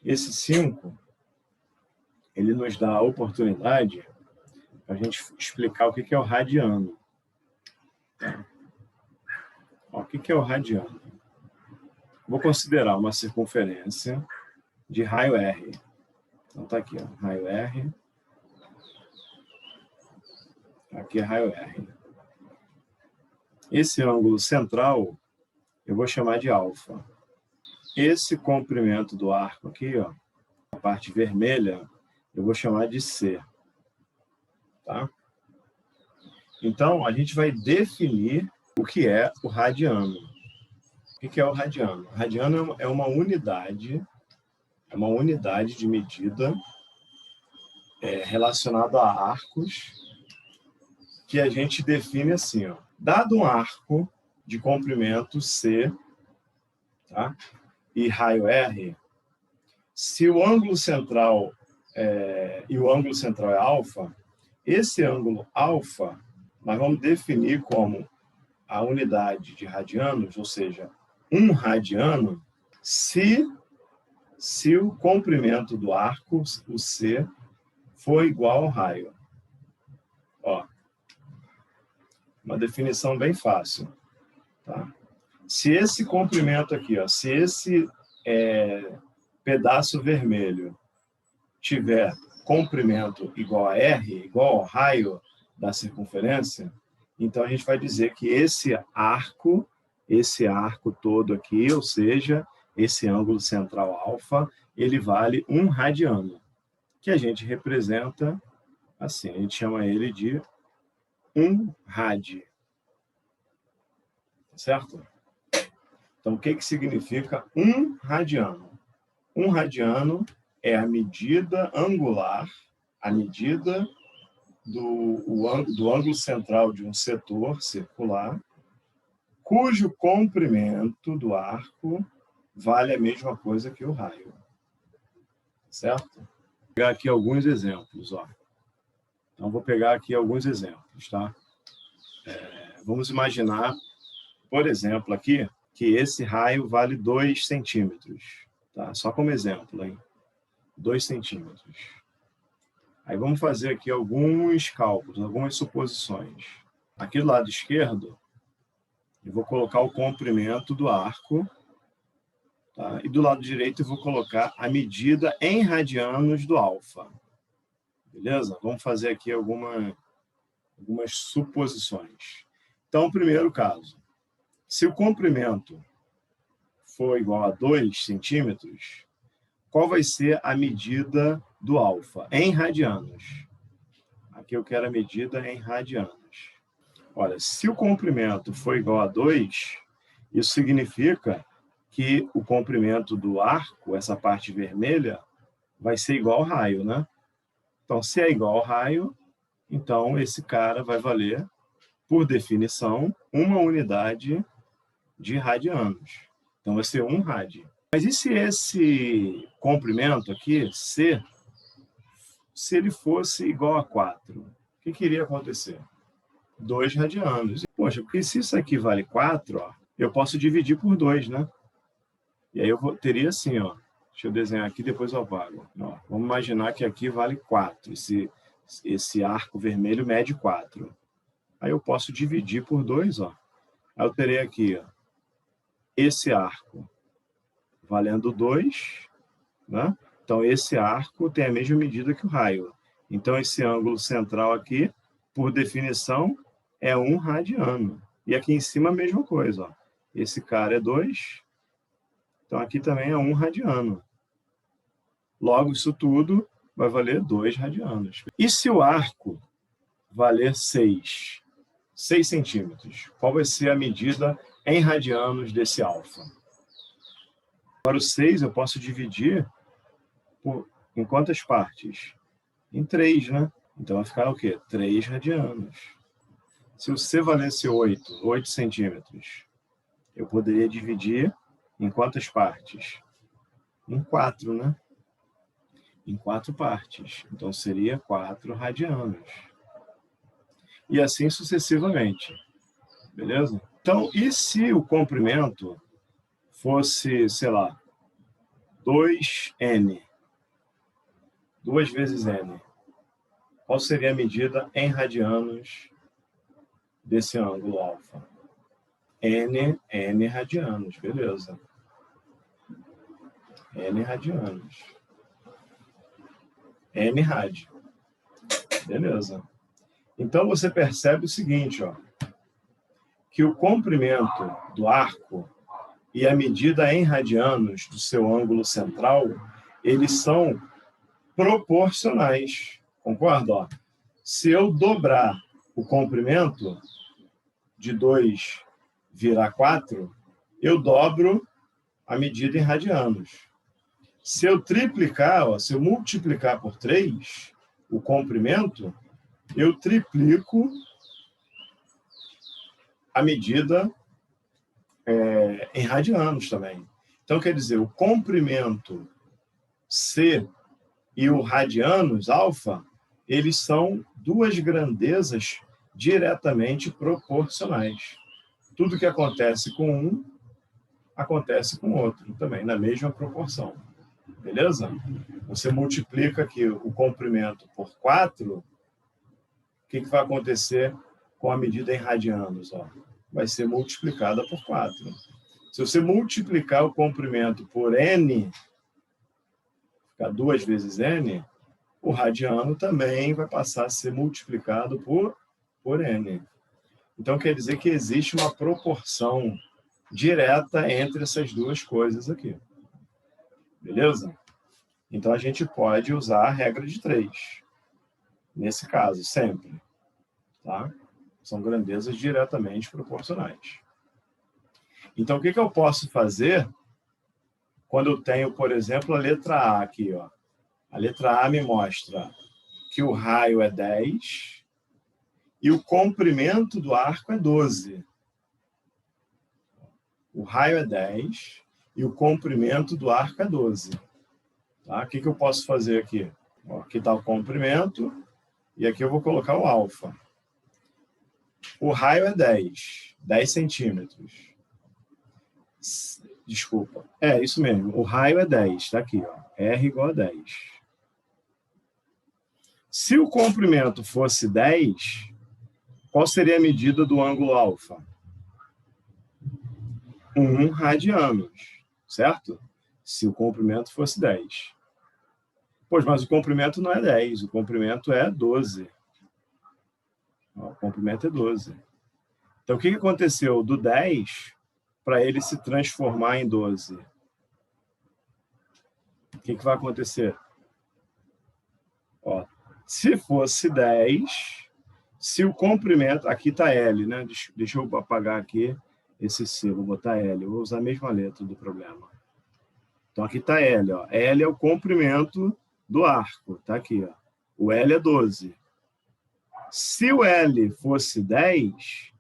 Esse 5, ele nos dá a oportunidade para a gente explicar o que é o radiano. Ó, o que é o radiano? Vou considerar uma circunferência de raio R. Então está aqui, ó, raio R. Aqui é raio R. Esse ângulo central eu vou chamar de alfa. Esse comprimento do arco aqui, ó, a parte vermelha, eu vou chamar de C. Tá? Então, a gente vai definir o que é o radiano. O que é o radiano? O radiano é uma unidade de medida relacionada a arcos, que a gente define assim, ó. Dado um arco de comprimento C, tá? E raio R, se o ângulo central é alfa, esse ângulo alfa nós vamos definir como a unidade de radianos, ou seja, 1 radiano, se o comprimento do arco, o C, for igual ao raio. Ó, uma definição bem fácil. Tá? Se esse comprimento aqui, ó, se esse pedaço vermelho tiver comprimento igual a R, igual ao raio da circunferência, então a gente vai dizer que esse arco todo aqui, ou seja, esse ângulo central alfa, ele vale 1 radiano, que a gente representa assim, a gente chama ele de 1 rad. Certo? Então, o que significa 1 radiano? 1 radiano é a medida angular, a medida do ângulo central de um setor circular, cujo comprimento do arco vale a mesma coisa que o raio. Certo? Vou pegar aqui alguns exemplos. Ó. Então, vou pegar aqui alguns exemplos. Tá? Vamos imaginar, por exemplo, aqui, que esse raio vale 2 centímetros. Tá? Só como exemplo, hein? 2 centímetros. Aí vamos fazer aqui alguns cálculos, algumas suposições. Aqui do lado esquerdo, eu vou colocar o comprimento do arco. Tá? E do lado direito eu vou colocar a medida em radianos do alfa. Beleza? Vamos fazer aqui algumas suposições. Então, primeiro caso. Se o comprimento for igual a 2 centímetros, qual vai ser a medida do alfa? Em radianos. Aqui eu quero a medida em radianos. Olha, se o comprimento for igual a 2, isso significa que o comprimento do arco, essa parte vermelha, vai ser igual ao raio, né? Então, se é igual ao raio, então esse cara vai valer, por definição, uma unidade de radianos. Então, vai ser 1 rad. Mas e se esse comprimento aqui, C, se ele fosse igual a 4? O que iria acontecer? 2 radianos. Poxa, porque se isso aqui vale 4, ó, eu posso dividir por 2, né? E aí eu teria assim, ó. Deixa eu desenhar aqui, depois eu apago. Ó, vamos imaginar que aqui vale 4. Esse arco vermelho mede 4. Aí eu posso dividir por 2, ó. Aí eu terei aqui, ó, esse arco valendo 2, né? Então, esse arco tem a mesma medida que o raio. Então, esse ângulo central aqui, por definição, é 1 radiano. E aqui em cima a mesma coisa. Ó. Esse cara é 2, então aqui também é 1 radiano. Logo, isso tudo vai valer 2 radianos. E se o arco valer 6 centímetros, qual vai ser a medida em radianos desse alfa? Para o 6, eu posso dividir em quantas partes? Em 3, né? Então, vai ficar o quê? 3 radianos. Se o C valesse 8 centímetros, eu poderia dividir em quantas partes? Em 4, né? Em 4 partes. Então, seria 4 radianos. E assim sucessivamente. Beleza? Então, e se o comprimento fosse, sei lá, 2n. 2 vezes n. Qual seria a medida em radianos desse ângulo alfa? n radianos, beleza. N radianos. N rádio. Beleza. Então, você percebe o seguinte, ó, que o comprimento do arco e a medida em radianos do seu ângulo central, eles são proporcionais. Concorda? Ó? Se eu dobrar o comprimento de 2 virar 4, eu dobro a medida em radianos. Se eu triplicar, ó, se eu multiplicar por 3 o comprimento, eu triplico a medida em radianos também. Então, quer dizer, o comprimento C e o radianos, alfa, eles são duas grandezas diretamente proporcionais. Tudo que acontece com um, acontece com o outro, também, na mesma proporção. Beleza? Você multiplica aqui o comprimento por 4, o que vai acontecer com a medida em radianos? Ó? Vai ser multiplicada por 4. Se você multiplicar o comprimento por n, ficar 2 vezes n, o radiano também vai passar a ser multiplicado por n. Então, quer dizer que existe uma proporção direta entre essas duas coisas aqui. Beleza? Então, a gente pode usar a regra de 3. Nesse caso, sempre. Tá? São grandezas diretamente proporcionais. Então, o que eu posso fazer quando eu tenho, por exemplo, a letra A aqui? Ó. A letra A me mostra que o raio é 10 e o comprimento do arco é 12. O raio é 10 e o comprimento do arco é 12. Tá? O que eu posso fazer aqui? Ó, aqui está o comprimento e aqui eu vou colocar o alfa. O raio é 10 centímetros. Desculpa. É, isso mesmo. O raio é 10. Está aqui. Ó. R igual a 10. Se o comprimento fosse 10, qual seria a medida do ângulo alfa? 1 radianos. Certo? Se o comprimento fosse 10. Pois, mas o comprimento não é 10. O comprimento é 12. Ó, o comprimento é 12. Então, o que aconteceu do 10 para ele se transformar em 12? O que vai acontecer? Ó, se fosse 10, se o comprimento... Aqui está L, né? Deixa eu apagar aqui esse C, vou botar L. Eu vou usar a mesma letra do problema. Então, aqui está L. Ó. L é o comprimento do arco. Está aqui. Ó. O L é 12. Se o L fosse 10,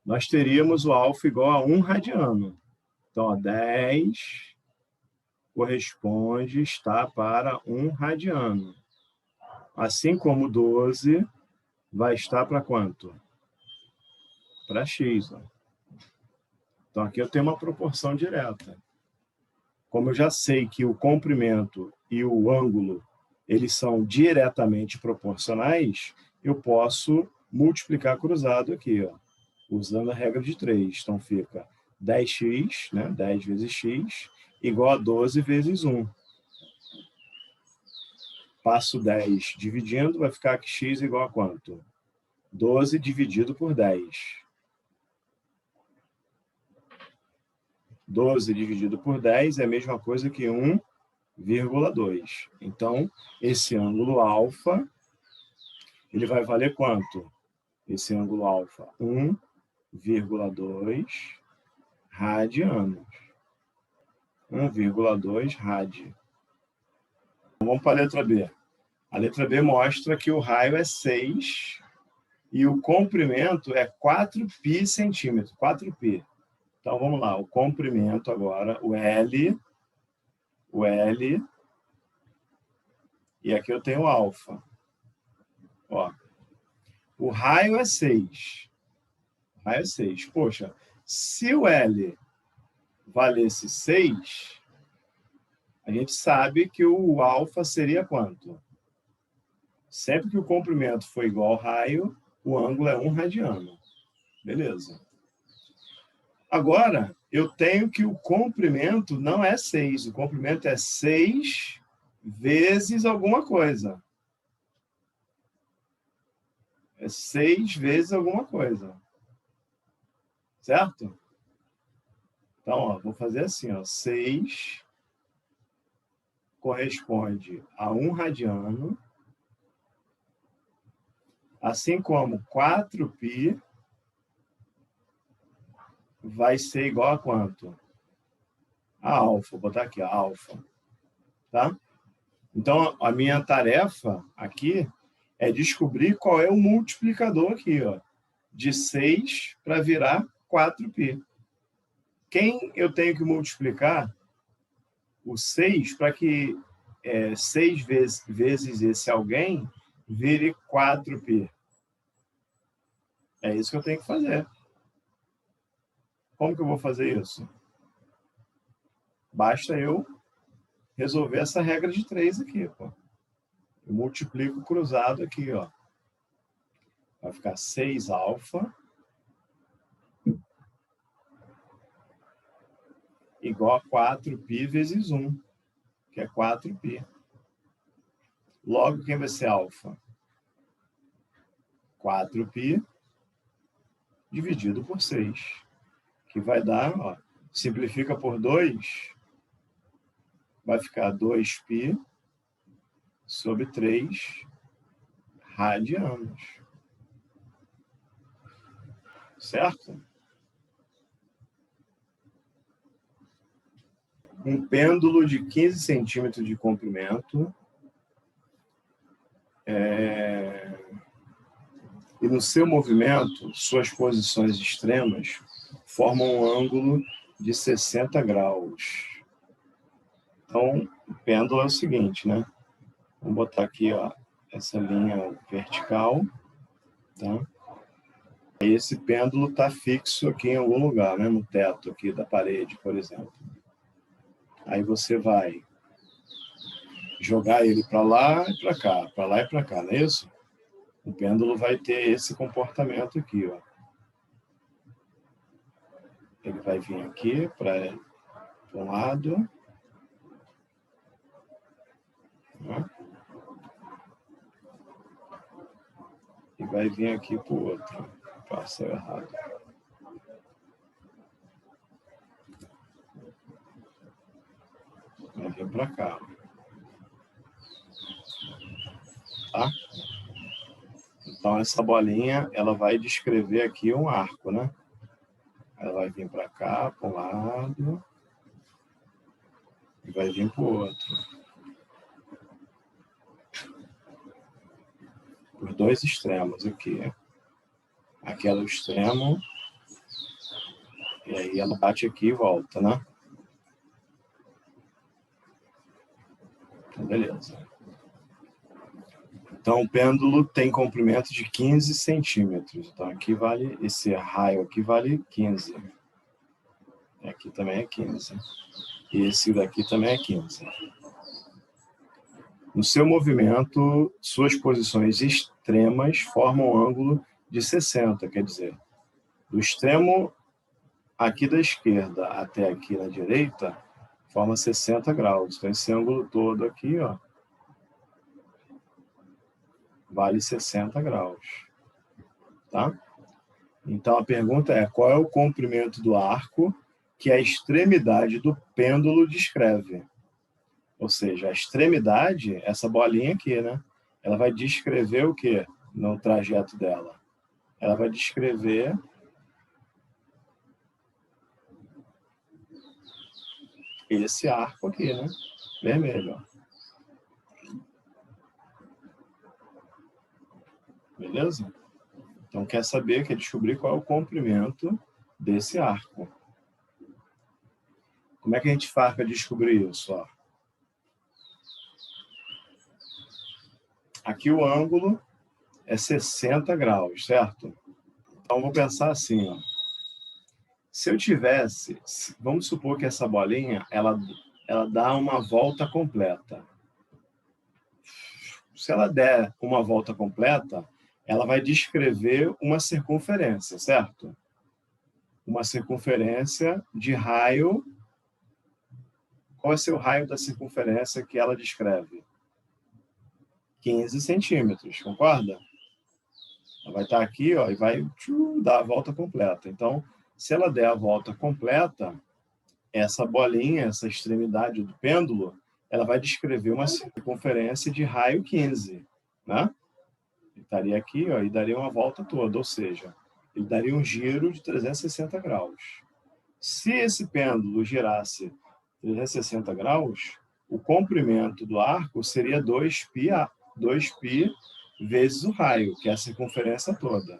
nós teríamos o alfa igual a 1 radiano. Então, ó, 10 corresponde, está para 1 radiano. Assim como 12 vai estar para quanto? Para x. Ó. Então, aqui eu tenho uma proporção direta. Como eu já sei que o comprimento e o ângulo eles são diretamente proporcionais, eu posso multiplicar cruzado aqui, ó, usando a regra de 3. Então, fica 10x, né, 10 vezes x, igual a 12 vezes 1. Passo 10 dividindo, vai ficar que x igual a quanto? 12 dividido por 10. 12 dividido por 10 é a mesma coisa que 1,2. Então, esse ângulo alfa, ele vai valer quanto? Esse ângulo alfa, 1,2 radianos. 1,2 rad. Vamos para a letra B. A letra B mostra que o raio é 6 e o comprimento é 4π centímetros. 4π. Então, vamos lá. O comprimento agora, o L, e aqui eu tenho o alfa. Ó, o raio é 6. O raio é 6. Poxa, se o L valesse 6, A gente sabe que o alfa seria quanto? Sempre que o comprimento for igual ao raio, o ângulo é 1 radiano. Beleza. Agora, eu tenho que o comprimento não é 6. O comprimento é 6 vezes alguma coisa. É 6 vezes alguma coisa. Certo? Então, ó, vou fazer assim, ó, 6 corresponde a 1 radiano, assim como 4π vai ser igual a quanto? A alfa, vou botar aqui, a alfa. Tá? Então, a minha tarefa aqui é descobrir qual é o multiplicador aqui, ó, de 6 para virar 4π. Quem eu tenho que multiplicar? O 6 para que 6 vezes esse alguém vire 4π. É isso que eu tenho que fazer. Como que eu vou fazer isso? Basta eu resolver essa regra de 3 aqui, pô. Eu multiplico cruzado aqui, ó. Vai ficar 6 alfa igual a 4π vezes 1, que é 4π. Logo, quem vai ser alfa? 4π dividido por 6, que vai dar, ó, simplifica por 2, vai ficar 2π sobre 3 radianos. Certo? Um pêndulo de 15 centímetros de comprimento e no seu movimento, suas posições extremas formam um ângulo de 60 graus. Então, o pêndulo é o seguinte, né? Vamos botar aqui, ó, essa linha vertical, tá? E esse pêndulo está fixo aqui em algum lugar, né? No teto aqui da parede, por exemplo. Aí você vai jogar ele para lá e para cá, para lá e para cá, não é isso? O pêndulo vai ter esse comportamento aqui, ó. Ele vai vir aqui para um lado, né? E vai vir aqui para o outro. Passou errado. Vai vir para cá. Tá? Então, essa bolinha, ela vai descrever aqui um arco, né? Ela vai vir para cá, para um lado, e vai vir para o outro. Por dois extremos aqui. Aqui é o extremo, e aí ela bate aqui e volta, né? Então, beleza. Então, o pêndulo tem comprimento de 15 centímetros. Então, aqui vale, esse raio aqui vale 15. Aqui também é 15. E esse daqui também é 15. No seu movimento, suas posições extremas formam um ângulo de 60, quer dizer, do extremo aqui da esquerda até aqui na direita, forma 60 graus. Então, esse ângulo todo aqui, ó, vale 60 graus. Tá? Então, a pergunta é, qual é o comprimento do arco que a extremidade do pêndulo descreve? Ou seja, a extremidade, essa bolinha aqui, né? Ela vai descrever o quê no trajeto dela? Ela vai descrever esse arco aqui, né? Vermelho. Beleza? Então, quer saber, quer descobrir qual é o comprimento desse arco. Como é que a gente faz para descobrir isso? Ó? Aqui o ângulo é 60 graus, certo? Então, vou pensar assim, ó. Se eu tivesse, vamos supor que essa bolinha, ela ela dá uma volta completa. Se ela der uma volta completa, ela vai descrever uma circunferência, certo? Uma circunferência de raio. Qual é o raio da circunferência que ela descreve? 15 centímetros, concorda? Ela vai estar aqui, ó, e vai dar a volta completa. Então, se ela der a volta completa, essa bolinha, essa extremidade do pêndulo, ela vai descrever uma circunferência de raio 15, né? Ele estaria aqui, ó, e daria uma volta toda, ou seja, ele daria um giro de 360 graus. Se esse pêndulo girasse 360 graus, o comprimento do arco seria 2π vezes o raio, que é a circunferência toda.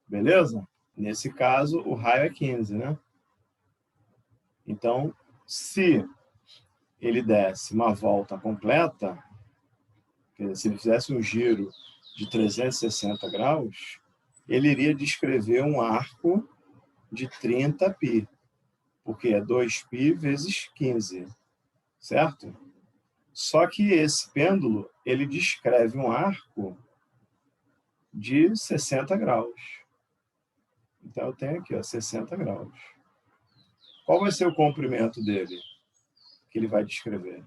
Beleza? Nesse caso, o raio é 15, né? Então, se ele desse uma volta completa, quer dizer, se ele fizesse um giro de 360 graus, ele iria descrever um arco de 30π, porque é 2π vezes 15, certo? Só que esse pêndulo, ele descreve um arco de 60 graus. Então, eu tenho aqui, ó, 60 graus. Qual vai ser o comprimento dele? Que ele vai descrever?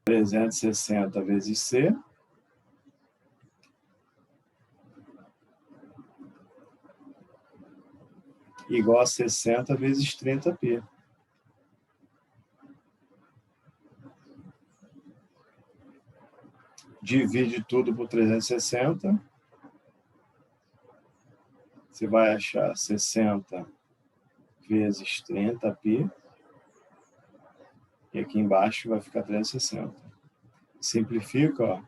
360 vezes C igual a 60 vezes 30π. Divide tudo por 360. Você vai achar 60 vezes 30π. E aqui embaixo vai ficar 360. Simplifica, ó.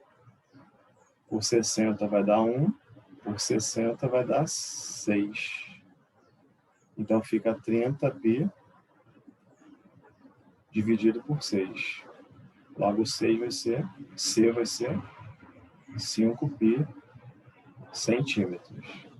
Por 60 vai dar 1. Por 60 vai dar 6. Então fica 30π dividido por 6. Logo, 6 vai ser, C vai ser 5π centímetros.